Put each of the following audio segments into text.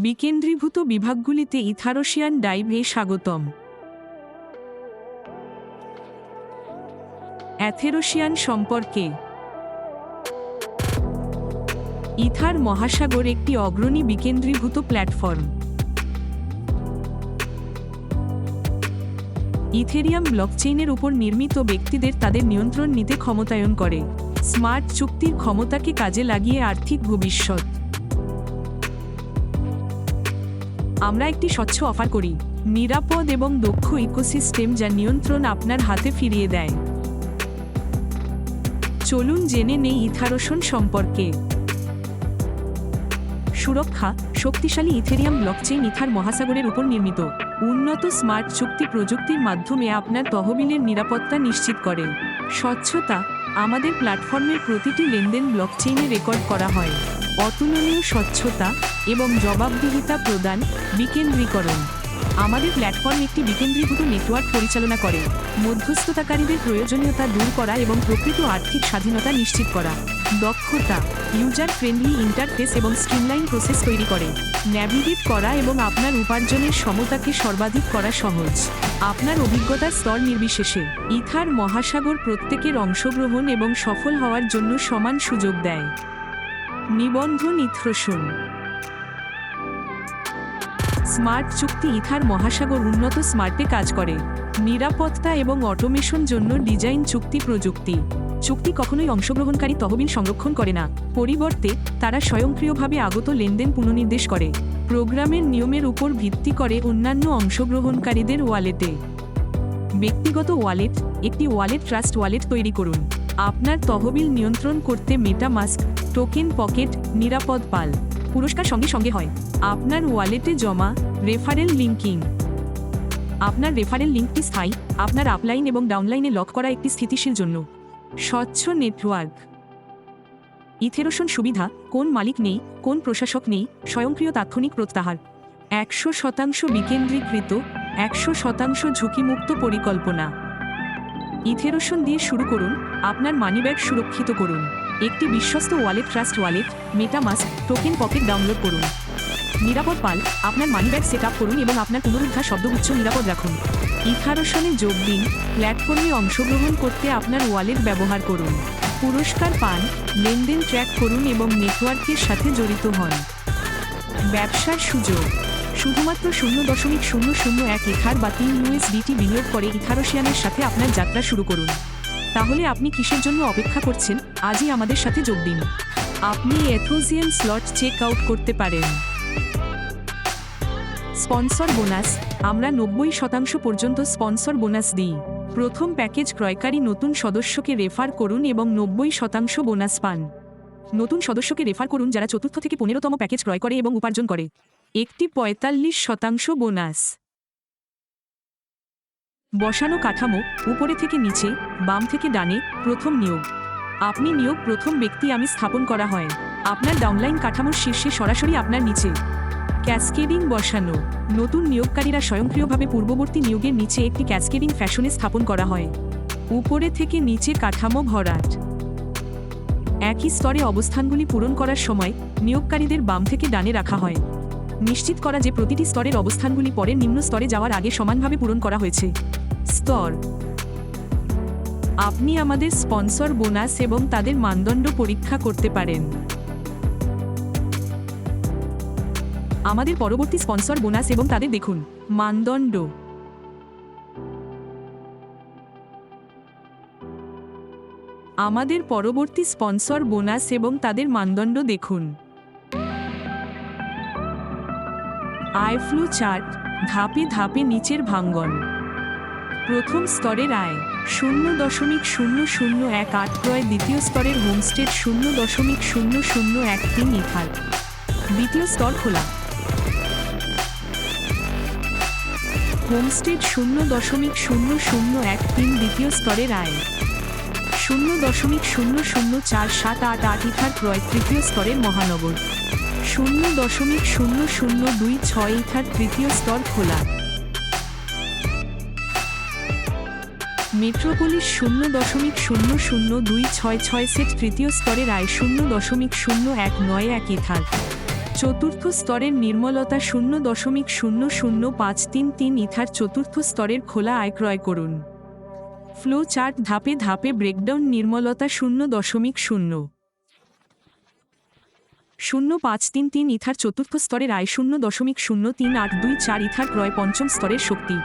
বিকেন্দ্রীভূত বিভাগগুলিতে ইথারোশিয়ান ডাইভে স্বাগতম। অ্যাথেরোশিয়ান সম্পর্কে। ইথার মহাসাগর একটি অগ্রণী বিকেন্দ্রীভূত প্ল্যাটফর্ম। ইথেরিয়াম ব্লকচেইনের উপর নির্মিত ব্যক্তিদের তাদের নিয়ন্ত্রণ নিতে ক্ষমতায়ন করে। স্মার্ট চুক্তির ক্ষমতাকে কাজে লাগিয়ে আর্থিক ভবিষ্যৎ। আমরা একটি স্বচ্ছ অফার করি, নিরাপদ এবং দক্ষ ইকোসিস্টেম যা নিয়ন্ত্রণ আপনার হাতে ফিরিয়ে দেয়। চলুন জেনে নেই ইথারোশন সম্পর্কে। সুরক্ষা। শক্তিশালী ইথেরিয়াম ব্লকচেইন ইথার মহাসাগরের উপর নির্মিত। উন্নত স্মার্ট চুক্তি প্রযুক্তির মাধ্যমে আপনার তহবিলের নিরাপত্তা নিশ্চিত করে। স্বচ্ছতা। আমাদের প্ল্যাটফর্মের প্রতিটি লেনদেন ব্লকচেইনে রেকর্ড করা হয়। অতুলনীয় স্বচ্ছতা এবং জবাবদিহিতা প্রদান। বিকেন্দ্রীকরণ। আমাদের প্ল্যাটফর্ম একটি বিকেন্দ্রীভূত নেটওয়ার্ক পরিচালনা করে, মধ্যস্থতাকারীদের প্রয়োজনীয়তা দূর করা এবং প্রকৃত আর্থিক স্বাধীনতা নিশ্চিত করা। দক্ষতা। ইউজার ফ্রেন্ডলি ইন্টারফেস এবং স্ট্রিমলাইন প্রসেস তৈরি করে। ন্যাভিগেট করা এবং আপনার উপার্জনের সমতাকে সর্বাধিক করা সহজ। আপনার অভিজ্ঞতার স্তর নির্বিশেষে ইথার মহাসাগর প্রত্যেকের অংশগ্রহণ এবং সফল হওয়ার জন্য সমান সুযোগ দেয়। নিবন্ধন ইথরোশন। স্মার্ট চুক্তি ইথার মহাসাগর উন্নত স্মার্টে কাজ করে। নিরাপত্তা এবং অটোমেশন জন্য ডিজাইন চুক্তি প্রযুক্তি। চুক্তি কখনোই অংশগ্রহণকারী তহবিল সংরক্ষণ করে না, পরিবর্তে তারা স্বয়ংক্রিয়ভাবে আগত লেনদেন পুনর্নির্দেশ করে। প্রোগ্রামের নিয়মের উপর ভিত্তি করে অন্যান্য অংশগ্রহণকারীদের ওয়ালেটে। ব্যক্তিগত ওয়ালেট। একটি ওয়ালেট ট্রাস্ট ওয়ালেট তৈরি করুন। আপনার তহবিল নিয়ন্ত্রণ করতে মেটামাস্ক, টোকেন পকেট, নিরাপদ পাল। পুরস্কার সঙ্গে সঙ্গে হয়। আপনার ওয়ালেটে জমা। Referral linking. আপনার রেফারেল লিঙ্কটি স্থায়ী, আপনার আপলাইন এবং ডাউনলাইনে লক করা একটি স্থিতিশীল জন্য। স্বচ্ছ নেটওয়ার্ক। ইথেরোশন সুবিধা। কোন মালিক নেই, কোন প্রশাসক নেই, স্বয়ংক্রিয় তাৎক্ষণিক প্রত্যাহার। 100% বিকেন্দ্রীকৃত, 100% ঝুঁকিমুক্ত পরিকল্পনা। ইথেরোশন দিয়ে শুরু করুন, আপনার মানিব্যাগ সুরক্ষিত করুন। একটি বিশ্বস্ত wallet trust wallet, MetaMask, token pocket download করুন। নিরাপদ পাল। আপনার মানিব্যাগ সেট আপ করুন এবং আপনার পুনরুদ্ধার শব্দগুচ্ছ নিরাপদ রাখুন। ইথারোশনে যোগ দিন। প্ল্যাটফর্মে অংশগ্রহণ করতে আপনার ওয়ালেট ব্যবহার করুন। পুরস্কার পান। লেনদেন ট্র্যাক করুন এবং নেটওয়ার্কের সাথে জড়িত হন। ব্যবসার সুযোগ। শুধুমাত্র 0.001 ইথার বা 3 USDT বিনিয়োগ করে ইথারোশিয়ানের সাথে আপনার যাত্রা শুরু করুন। তাহলে আপনি কিসের জন্য অপেক্ষা করছেন? আজই আমাদের সাথে যোগ দিন। আপনি এথোজিয়ান স্লট চেক আউট করতে পারেন। Sponsor bonus. আমরা 90% পর্যন্ত স্পন্সর বোনাস দিই। প্রথম প্যাকেজ ক্রয়কারী নতুন সদস্যকে রেফার করুন এবং 90% বোনাস পান। নতুন সদস্যকে রেফার করুন যারা 4র্থ থেকে 15তম প্যাকেজ ক্রয় করে এবং উপার্জন করে। একটি 45% বোনাস। বসানো কাঠামো। উপরে থেকে নিচে, বাম থেকে ডানে, প্রথম নিয়োগ। আপনি নিয়োগ প্রথম ব্যক্তি আমি স্থাপন করা হয়। আপনার ডাউনলাইন কাঠামোর শীর্ষে সরাসরি আপনার নিচে। ক্যাসকেডিং বসানো। নতুন নিয়োগকারীরা স্বয়ংক্রিয়ভাবে পূর্ববর্তী নিয়োগের নিচে একটি ক্যাসকেডিং ফ্যাশনে স্থাপন করা হয়। উপরে থেকে নিচে কাঠামো ভরাট। একই স্তরে অবস্থানগুলি পূরণ করার সময় নিয়োগকারীদের বাম থেকে ডানে রাখা হয়। নিশ্চিত করা যে প্রতিটি স্তরের অবস্থানগুলি পরের নিম্ন স্তরে যাওয়ার আগে সমানভাবে পূরণ করা হয়েছে। স্তর। আপনি আমাদের স্পন্সর বোনাস এবং তাদের মানদণ্ড পরীক্ষা করতে পারেন। আমাদের পরবর্তী স্পন্সর বোনাস এবং তাদের দেখুন। মানদণ্ড। আমাদের পরবর্তী স্পন্সর বোনাস এবং তাদের মানদণ্ড দেখুন। আয় ফ্লো চার্ট। ধাপে ধাপে নিচের ভাঙ্গন। প্রথম স্তরের আয় 0.001 ক্রয়। দ্বিতীয় স্তরের হোমস্টেড 0.0013 ইথার। দ্বিতীয় স্তর খোলা। হোমস্টেড 0.001 দ্বিতীয় স্তরের আয় 0.004788 ইথার ক্রয়। তৃতীয় স্তরের মহানগর 0.0026 ইথার। তৃতীয় স্তর খোলা। Metropolis 0.00266 set. তৃতীয় স্তরের আয় 0.0191 ইথার। চতুর্থ স্তরের নির্মলতা 0.00533 ইথার। চতুর্থ স্তরের খোলা আয় ক্রয় করুন। ফ্লো চার্ট ধাপে ধাপে ব্রেকডাউন। নির্মলতা 0.0533 ইথার। চতুর্থ স্তরের আয় 0.03824 ইথার ক্রয়। পঞ্চম স্তরের শক্তি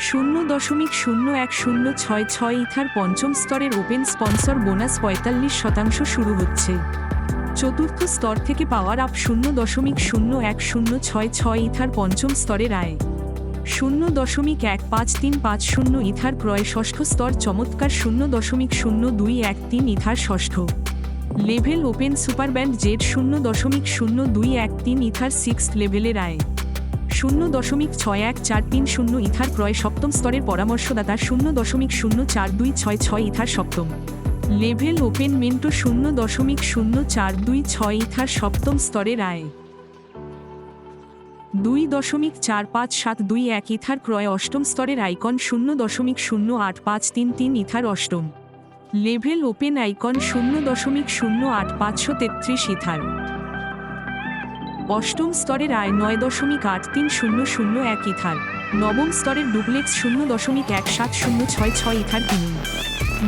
0.01066 ইথার। পঞ্চম স্তরের ওপেন স্পন্সর বোনাস 45% শুরু হচ্ছে। চতুর্থ স্তর থেকে পাওয়ার আপ 0.01066 ইথার। পঞ্চম স্তরের আয় 0.15350 ইথার ক্রয়। ষষ্ঠ স্তর চমৎকার 0.0213 ইথার। ষষ্ঠ লেভেল ওপেন সুপারব্যান্ড জেড 0.0213 ইথার। সিক্সথ লেভেলের আয় 0.61430 ইথার ক্রয়। সপ্তম স্তরের পরামর্শদাতা 0.04266 ইথার। সপ্তম লেভেল ওপেন মেন্টো 0.0426 ইথার। সপ্তম স্তরের আয় 2.45721 ইথার ক্রয়। অষ্টম স্তরের আইকন 0.08533 ইথার। অষ্টম লেভেল ওপেন আইকন 0.08533 ইথার। অষ্টম স্তরের আয় 9.83001 ইথার। নবম স্তরের ডুপ্লেক্স 0.17066 ইথার কিনুন।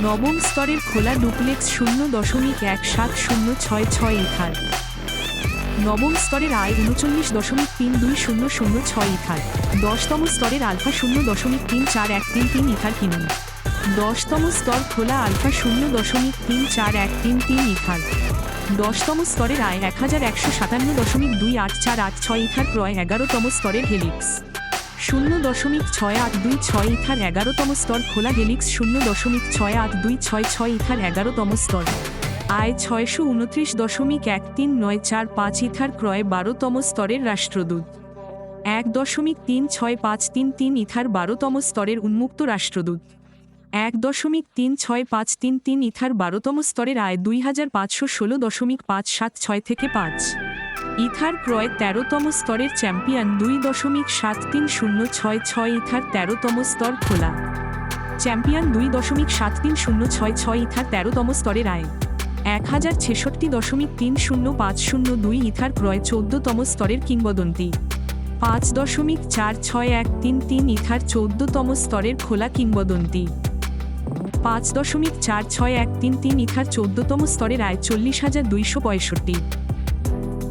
নবম স্তরের খোলা ডুপ্লেক্স 0.17066 ইথার। নবম স্তরের আয় 39.32006 ইথার। দশতম স্তরের আলফা 0.34133 ইথার কিনুন। দশতম স্তর খোলা আলফা 0.34133 ইথার। দশতম স্তরের আয় 1157.2848 ইথার ক্রয়। 11তম স্তরের হেলিক্স 0.6826 ইথার। 11তম স্তর খোলা হেলিক্স 0.68266 ইথার। 11তম স্তর আয় 629.13945 ইথার ক্রয়। 12তম স্তরের রাষ্ট্রদূত 1.36533 ইথার। 12তম স্তরের উন্মুক্ত রাষ্ট্রদূত 1.36533 ইথার। 12তম স্তরের আয় 2516.576 থেকে 5 ইথার ক্রয়। 13তম স্তরের চ্যাম্পিয়ন 2.73066 ইথার। 13তম স্তর খোলা চ্যাম্পিয়ন 2.73066 ইথার। 13তম স্তরের আয় 1066.30502 ইথার ক্রয়। 14তম স্তরের কিংবদন্তি 5.46133 ইথার। 14তম স্তরের খোলা কিংবদন্তি 5.46133 ইথার। 14তম স্তরের আয় 40,265।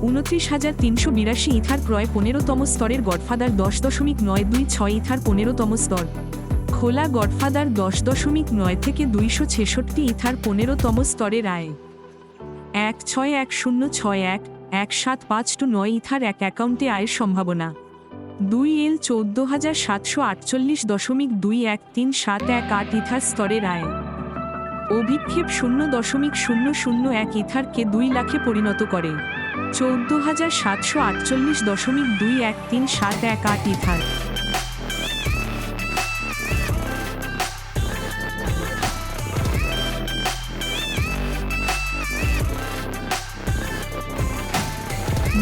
29,382 ইথার ক্রয়। 15তম স্তরের গডফাদার 10.926 ইথার। 15তম স্তর খোলা গডফাদার 10.9 থেকে 266 ইথার। 15তম স্তরের আয় 1610611752 ইথার। এক অ্যাকাউন্টে আয়ের সম্ভাবনা 2L 14,748.21371 ইথার। স্তরের আয় অভিক্ষেপ 0.001 ইথারকে 2 লাখে পরিণত করে 14,748.21371 ইথার।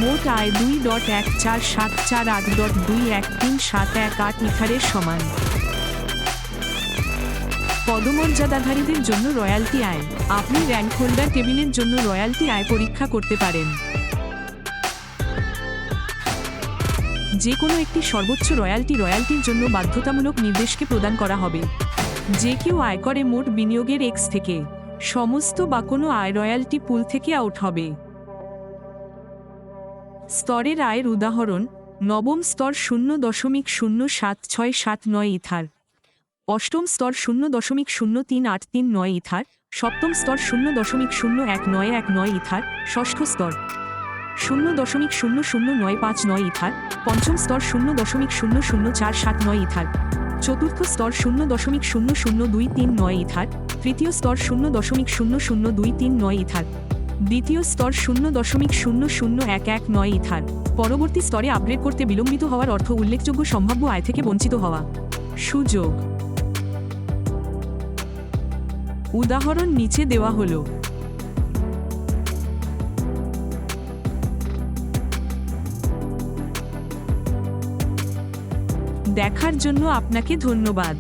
মোট আয় 2.14748.21371 ইথারের সমান। পদমর্যাদাধারীদের জন্য রয়্যালটি আয়। আপনি র্যাঙ্ক হোল্ডার টেবিলের জন্য রয়্যালটি আয় পরীক্ষা করতে পারেন। যে কোনো একটি সর্বোচ্চ রয়্যালটির জন্য বাধ্যতামূলক নির্দেশকে প্রদান করা হবে। যে কেউ আয়করে মোট বিনিয়োগের X থেকে সমস্ত বা কোনো আয় রয়্যালটি পুল থেকে আউট হবে। স্তরের আয়ের উদাহরণ নবম স্তর 0.07679 ইথার। অষ্টম স্তর 0.03839 ইথার। সপ্তম স্তর 0.01919 ইথার। ষষ্ঠ স্তর 0.00959 ইথার। পঞ্চম স্তর 0.00479 ইথার। চতুর্থ স্তর 0.00239 ইথার। তৃতীয় স্তর 0.00239 ইথার। দ্বিতীয় স্তর 0.00119 ইথার। পরবর্তী স্তরে আপগ্রেড করতে বিলম্বিত হওয়ার অর্থ উল্লেখযোগ্য সম্ভাব্য আয় থেকে বঞ্চিত হওয়া। সুযোগ উদাহরণ নিচে দেওয়া হলো। দেখার জন্য আপনাকে ধন্যবাদ।